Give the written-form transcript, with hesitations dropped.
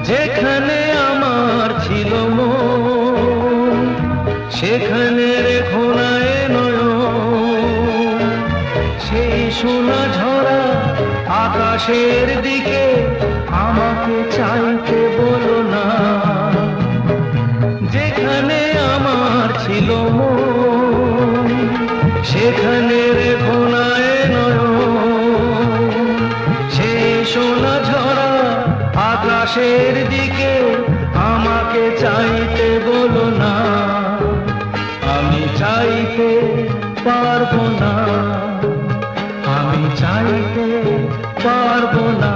যেখানে আমার ছিল মন, সেখানে রেখো না এ নয়ন। সেই সোনা ঝরা আকাশের দিকে আমাকে চাইতে বলো না। যেখানে আমার ছিল মন, সেখানে রেখো না এ নয়ন। সেই সোনা ঝরা আকাশের দিকে আমাকে চাইতে বলো না। আমি চাইতে পারবো না, আমি চাইতে পারবো না।